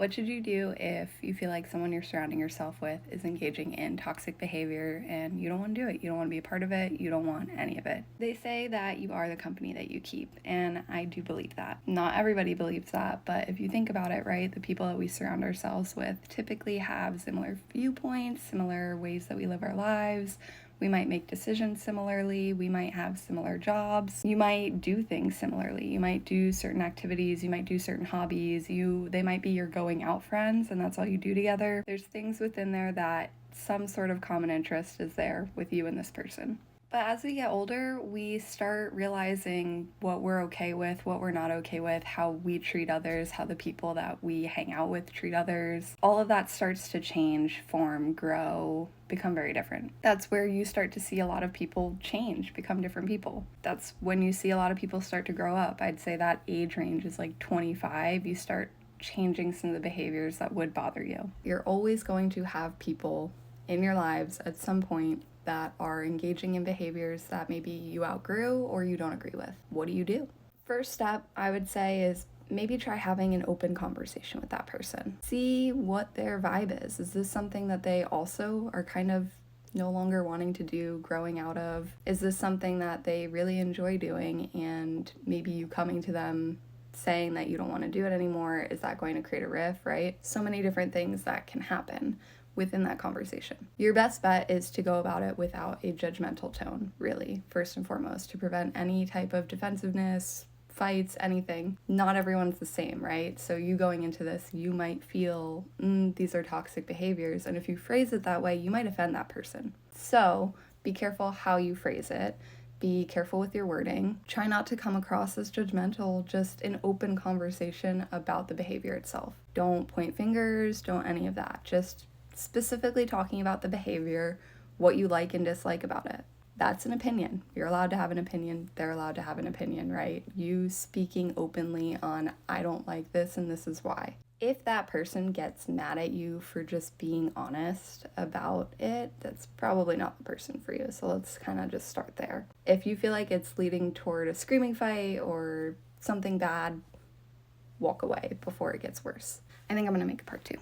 What should you do if you feel like someone you're surrounding yourself with is engaging in toxic behavior and you don't want to do it? You don't want to be a part of it. You don't want any of it. They say that you are the company that you keep, and I do believe that. Not everybody believes that, but if you think about it, right, the people that we surround ourselves with typically have similar viewpoints, similar ways that we live our lives. We might make decisions similarly. We might have similar jobs. You might do things similarly. You might do certain activities. You might do certain hobbies. They might be your going out friends, and that's all you do together. There's things within there that some sort of common interest is there with you and this person. But as we get older, we start realizing what we're okay with, what we're not okay with, how we treat others, how the people that we hang out with treat others. All of that starts to change, form, grow, become very different. That's where you start to see a lot of people change, become different people. That's when you see a lot of people start to grow up. I'd say that age range is like 25. You start changing some of the behaviors that would bother you. You're always going to have people in your lives at some point that are engaging in behaviors that maybe you outgrew or you don't agree with. What do you do? First step, I would say, is maybe try having an open conversation with that person. See what their vibe is. Is this something that they also are kind of no longer wanting to do, growing out of? Is this something that they really enjoy doing, and maybe you coming to them saying that you don't want to do it anymore, is that going to create a rift, right? So many different things that can happen within that conversation. Your best bet is to go about it without a judgmental tone, really, first and foremost, to prevent any type of defensiveness, fights, anything. Not everyone's the same, right? So you going into this, you might feel, these are toxic behaviors, and if you phrase it that way, you might offend that person. So be careful how you phrase it. Be careful with your wording. Try not to come across as judgmental, just an open conversation about the behavior itself. Don't point fingers, don't any of that. Just specifically talking about the behavior, what you like and dislike about it. That's an opinion. You're allowed to have an opinion. They're allowed to have an opinion, right? You speaking openly on, I don't like this and this is why. If that person gets mad at you for just being honest about it, that's probably not the person for you. So let's kind of just start there. If you feel like it's leading toward a screaming fight or something bad, walk away before it gets worse. I think I'm going to make a part 2.